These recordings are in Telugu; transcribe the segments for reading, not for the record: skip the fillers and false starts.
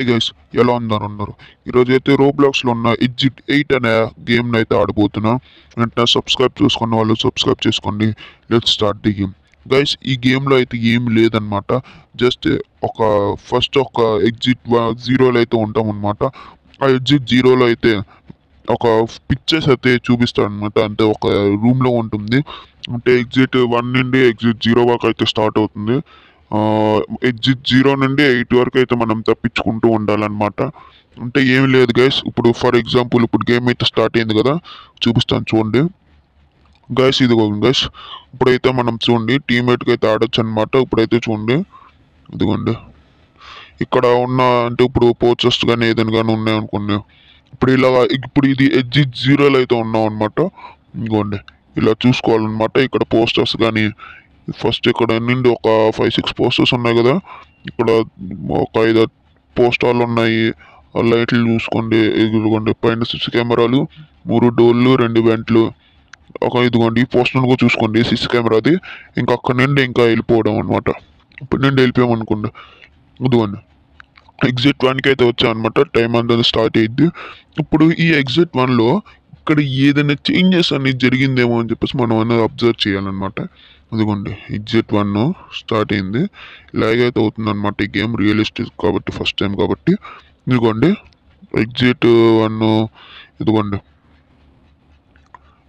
గైస్, ఎలా ఉన్నారు? ఈరోజైతే రోబ్లాక్స్లో ఉన్న ఎగ్జిట్ 8 అనే గేమ్ని అయితే ఆడబోతున్నా. వెంటనే సబ్స్క్రైబ్ చేసుకున్న వాళ్ళు సబ్స్క్రైబ్ చేసుకోండి. Let's start the game. Guys, ఈ గేమ్లో అయితే ఏం లేదనమాట. జస్ట్ ఒక ఫస్ట్ ఒక ఎగ్జిట్ 0లో అయితే ఉంటాం అనమాట. ఆ ఎగ్జిట్ 0లో అయితే ఒక పిక్చర్స్ అయితే చూపిస్తాడనమాట. అంటే ఒక రూమ్లో ఉంటుంది. అంటే ఎగ్జిట్ 1 నుండి ఎగ్జిట్ 0 వరకు అయితే స్టార్ట్ అవుతుంది. ఎగ్జిట్ 0 నుండి 8 వరకు అయితే మనం తప్పించుకుంటూ ఉండాలన్నమాట. అంటే ఏమి లేదు గైస్. ఇప్పుడు ఫర్ ఎగ్జాంపుల్ ఇప్పుడు గేమ్ అయితే స్టార్ట్ అయింది కదా, చూపిస్తాను చూడండి. గైస్ ఇదిగోండి గైస్, ఇప్పుడైతే మనం చూడండి టీమ్మేట్కి అయితే ఆడొచ్చు అనమాట. ఇప్పుడైతే చూడండి, ఇదిగోండి ఇక్కడ ఉన్న అంటే ఇప్పుడు పోస్టర్స్ కానీ ఏదైనా కానీ ఉన్నాయనుకోండి. ఇప్పుడు ఇది ఎగ్జిట్ 0లో అయితే ఉన్నాం అనమాట. ఇదిగోండి ఇలా చూసుకోవాలన్నమాట. ఇక్కడ పోస్టర్స్ కానీ ఫస్ట్ ఇక్కడ నుండి ఒక 5-6 పోస్టర్స్ ఉన్నాయి కదా. ఇక్కడ ఒక 5 పోస్టర్లు ఉన్నాయి. ఆ లైట్లు చూసుకోండి. ఇదిగోండి పైన 6 కెమెరాలు, 3 డోర్లు, 2 వెంట్లు. ఇదిగోండి ఈ పోస్టర్ కూడా చూసుకోండి, 6 కెమెరాది. ఇంకా అక్కడ నుండి ఇంకా వెళ్ళిపోవడం అనమాట. ఇప్పటి నుండి వెళ్ళిపోయామనుకోండి, ఇదిగోండి ఎగ్జిట్ 1కి అయితే వచ్చా అనమాట. టైం అంతా స్టార్ట్ అయ్యిద్ది. ఇప్పుడు ఈ ఎగ్జిట్ 1లో ఇక్కడ ఏదైనా చేంజెస్ అనేది జరిగిందేమో అని చెప్పేసి మనం అనేది అబ్జర్వ్ చేయాలన్నమాట. అదిగోండి ఎగ్జిట్ 1 స్టార్ట్ అయింది. ఇలాగైతే అవుతుంది అనమాట. ఈ గేమ్ రియలిస్టిక్ కాబట్టి ఫస్ట్ టైం కాబట్టి. ఇదిగోండి ఎగ్జిట్ 1, ఇదిగోండి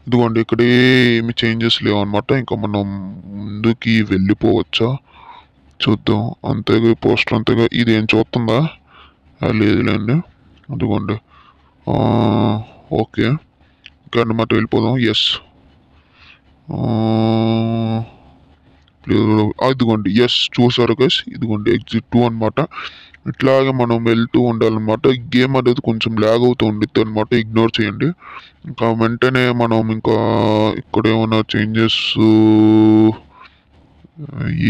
ఇదిగోండి ఇక్కడ ఏమి చేంజెస్ లేవు అనమాట. ఇంకా మనం ముందుకి వెళ్ళిపోవచ్చా చూద్దాం. అంతేగా పోస్టర్ అంతేగా, ఇది ఏం చూస్తుందా? లేదులేండి. అదిగోండి ఓకే, ఇంకా అన్నమాట వెళ్ళిపోదాం. ఎస్, ఇదిగోండి ఎస్ చూసారు గైస్. ఇదిగోండి ఎగ్జిట్ 2 అనమాట. ఇట్లాగే మనం వెళ్తూ ఉండాలన్నమాట. గేమ్ అనేది కొంచెం ల్యాగ్ అవుతూ ఉండిద్ది అనమాట, ఇగ్నోర్ చేయండి. ఇంకా వెంటనే మనం ఇంకా ఇక్కడ ఏమైనా చేంజెస్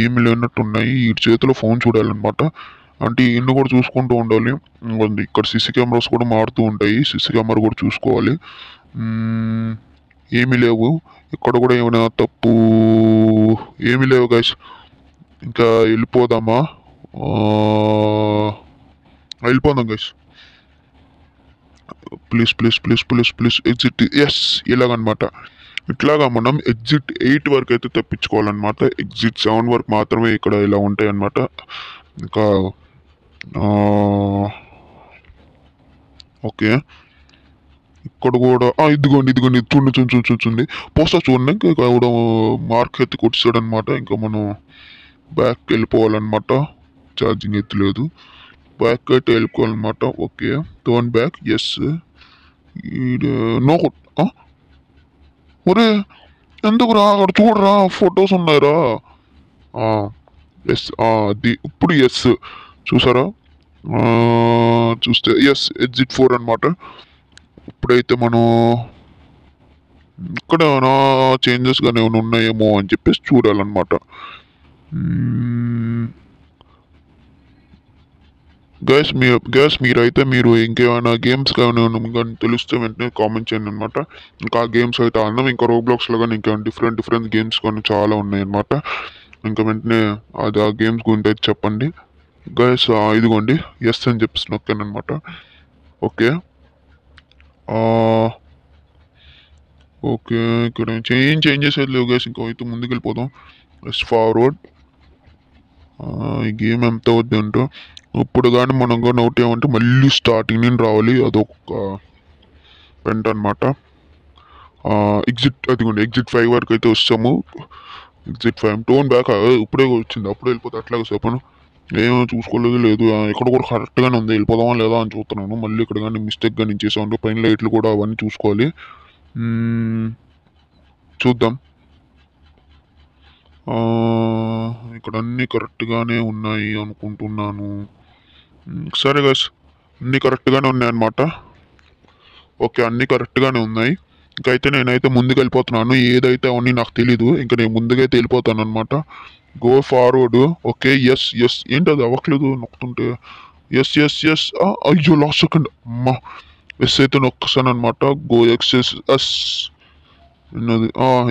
ఏమి లేనట్టు ఉన్నాయి. ఈ చేతిలో ఫోన్ చూడాలన్నమాట. అంటే ఇన్ని కూడా చూసుకుంటూ ఉండాలి. ఇక్కడ సీసీ కెమెరాస్ కూడా మారుతూ ఉంటాయి. సీసీ కెమెరా కూడా చూసుకోవాలి. ఏమీ లేవు ఇక్కడ కూడా. ఏమైనా తప్పు ఏమీ లేవు గైస్. ఇంకా వెళ్ళిపోదామా? వెళ్ళిపోదాం guys. Please please please please please exit. Yes, ఇలాగనమాట. ఇట్లాగా మనం ఎగ్జిట్ 8 వరకు అయితే తప్పించుకోవాలన్నమాట. ఎగ్జిట్ 7 వరకు మాత్రమే ఇక్కడ ఇలా ఉంటాయి అన్నమాట. ఇంకా ఓకే, ఇక్కడ కూడా ఇదిగోండి ఇదిగోండి చూడండి పోస్టర్ చూడండి. ఇంకా కూడా మార్క్ ఎత్తి కొట్టాడు అనమాట. ఇంకా మనం బ్యాక్ వెళ్ళిపోవాలన్నమాట. ఛార్జింగ్ అయితే లేదు. బ్యాక్ అయితే వెళ్ళిపోవాలన్నమాట. Okay, turn back. Yes, no ఒరే ఎందుకురా అక్కడ చూడరా, ఫొటోస్ ఉన్నాయిరా. ఎస్, అది ఇప్పుడు ఎస్ చూసారా? చూస్తే ఎస్ ఎగ్జిట్ 4 అనమాట. ఇప్పుడైతే మనం ఇక్కడ ఏమైనా చేంజెస్ కానీ ఏమైనా ఉన్నాయేమో అని చెప్పేసి చూడాలన్నమాట. మీరైతే మీరు ఇంకేమైనా గేమ్స్ కానీ తెలిస్తే వెంటనే కామెంట్ చేయండి అనమాట. ఇంకా గేమ్స్ అయితే ఆడినాం. ఇంకా రోబ్లాక్స్లో కానీ ఇంకా డిఫరెంట్ గేమ్స్ కానీ చాలా ఉన్నాయి అనమాట. ఇంకా వెంటనే అది ఆ గేమ్స్ గురించి అయితే చెప్పండి గైస్. ఇదిగోండి ఎస్ అని చెప్పేసి నొక్కాను అనమాట. ఓకే ఓకే, ఇక్కడ ఏం చేంజెస్ అయితే లేవు గైస్. ఇంకా అయితే ముందుకు వెళ్ళిపోదాం. Yes forward. ఈ గేమ్ ఎంత అవుద్ది అంటే ఇప్పుడు కానీ మనం కానీ అవుట్ అయ్యామంటే మళ్ళీ స్టార్టింగ్ నుండి రావాలి. అదొక పెంట్ అనమాట. అదిగోండి ఎగ్జిట్ 5 వరకు అయితే వస్తాము. ఎగ్జిట్ 5 టోన్ బ్యాక్ ఇప్పుడే వచ్చింది. అప్పుడే వెళ్ళిపోతే అట్లాగే చెప్పను. ఏమో చూసుకోలేదు లేదు. ఇక్కడ కూడా కరెక్ట్గానే ఉంది. వెళ్ళిపోదామా లేదా అని చూస్తున్నాను. మళ్ళీ ఇక్కడ కానీ మిస్టేక్ కానీ చేసామంటే పైన లైట్లు కూడా అవన్నీ చూసుకోవాలి. చూద్దాం. ఇక్కడ అన్నీ కరెక్ట్గానే ఉన్నాయి అనుకుంటున్నాను. సరే గైస్, అన్నీ కరెక్ట్గానే ఉన్నాయన్నమాట. ఓకే, అన్నీ కరెక్ట్గానే ఉన్నాయి. ఇంకైతే నేనైతే ముందుకు వెళ్ళిపోతున్నాను. ఏదైతే అవన్నీ నాకు తెలీదు. ఇంకా నేను ముందుకైతే వెళ్ళిపోతాను అనమాట. Go forward. Okay yes yes, ఏంటి అది అవ్వట్లేదు నొక్కుతుంటే. ఎస్ ఎస్ ఎస్, అయ్యో లాస్ట్ సెకండ్ అమ్మా. ఎస్ అయితే నొక్కుస్తాను అనమాట. గో ఎక్స్ ఎస్ ఉన్నది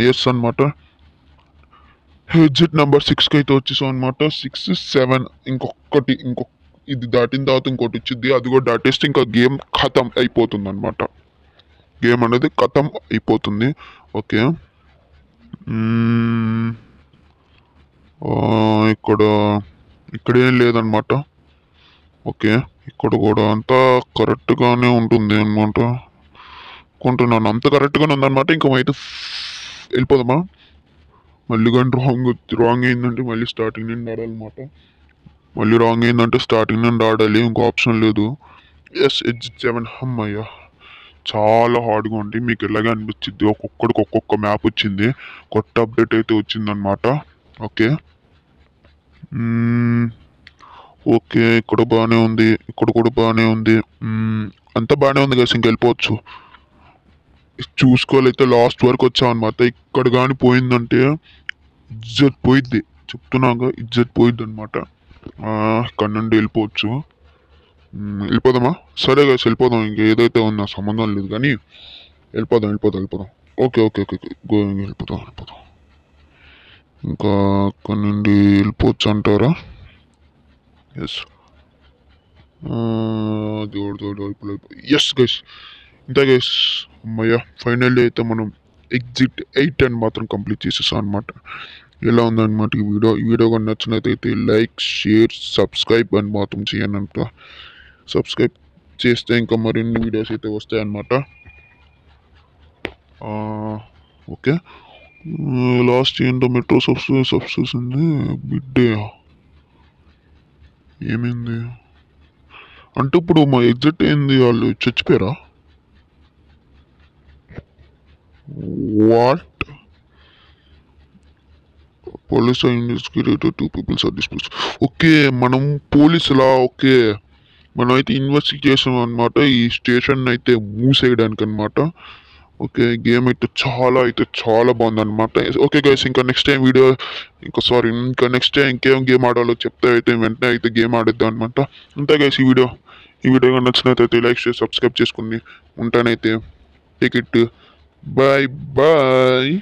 ఎస్ అనమాట. ఎగ్జిట్ నెంబర్ 6కి అయితే వచ్చేసాం అనమాట. 6, 7 ఇంకొక ఇది దాటిన తర్వాత ఇంకోటి వచ్చింది, అది కూడా దాటేస్తే ఇంకా గేమ్ ఖతం అయిపోతుంది అనమాట. గేమ్ అనేది ఖతం అయిపోతుంది. ఓకే. ఇక్కడ ఇక్కడేం లేదనమాట. ఓకే, ఇక్కడ కూడా అంతా కరెక్ట్గానే ఉంటుంది అనమాట అనుకుంటున్నాను. అంత కరెక్ట్గానే ఉందన్నమాట. ఇంకా అయితే వెళ్ళిపోదామా? మళ్ళీ కానీ రాంగ్ అయిందంటే మళ్ళీ స్టార్టింగ్ నుండి ఆడాలన్నమాట. మళ్ళీ రాంగ్ అయిందంటే స్టార్టింగ్ నుండి ఆడాలి, ఇంకో ఆప్షన్ లేదు. Yes, exit 7. అమ్మయ్య, చాలా హార్డ్గా ఉంది. మీకు ఎలాగే అనిపించింది, ఒక్కొక్కడికి ఒక్కొక్క మ్యాప్ వచ్చింది, కొత్త అప్డేట్ అయితే వచ్చిందనమాట. ఓకే. ఓకే, ఇక్కడ బాగానే ఉంది, ఇక్కడ కూడా బాగానే ఉంది. అంతా బాగానే ఉంది కదా, ఇంక వెళ్ళిపోవచ్చు. చూసుకోవాలైతే లాస్ట్ వరకు వచ్చాం అనమాట. ఇక్కడ కానీ పోయిందంటే ఇజ్జత్ పోయిద్ది, చెప్తున్నాగా, ఇజ్జత్ పోయిద్ది అనమాట. ఇక్కడ నుండి వెళ్ళిపోవచ్చు. వెళ్ళిపోదామా? సరే కదా, వెళ్ళిపోదాం. ఇంక ఏదైతే ఉందో సంబంధం లేదు కానీ వెళ్ళిపోదాం. ఓకే. గోయింగ్, వెళ్ళిపోదాం. ఇంకా అక్కడ నుండి వెళ్ళిపోవచ్చు అంటారా? ఎస్. ఎస్ గైస్, ఇంత గైస్. అమ్మయ్య, ఫైనల్లీ అయితే మనం ఎగ్జిట్ 8 అని మాత్రం కంప్లీట్ చేసేసాం అనమాట. ఎలా ఉందన్నమాట ఈ వీడియో కానీ నచ్చినట్లయితే లైక్, షేర్, సబ్స్క్రైబ్ అని మాత్రం చేయనంట. సబ్స్క్రైబ్ చేస్తే ఇంకా మరిన్ని వీడియోస్ అయితే వస్తాయన్నమాట. ఓకే. లాస్ట్ ఏంటో మెట్రో సబ్స్క్రైబ్స్ ఉంది. బిడ్డే ఏమైంది అంటే ఇప్పుడు మా ఎగ్జిట్ అయింది, వాళ్ళు చచ్చిపోయారా? What? Police investigated 2 peoples are disputes. Okay, మనం పోలీసులా? ఓకే, మనం అయితే ఇన్వెస్టిగేట్ చేసాం అనమాట ఈ స్టేషన్ అయితే మూసేయడానికి అనమాట. ఓకే, గేమ్ అయితే చాలా బాగుంది అనమాట. ఓకే గైస్, ఇంకా నెక్స్ట్ టైం నెక్స్ట్ టైం ఇంకేం గేమ్ ఆడాలో చెప్తే అయితే వెంటనే అయితే గేమ్ ఆడేద్దాం అనమాట. అంతే గైస్, ఈ వీడియో నచ్చినట్లయితే లైక్ చేసి సబ్స్క్రైబ్ చేసుకుని ఉంటానైతే. Take it, bye.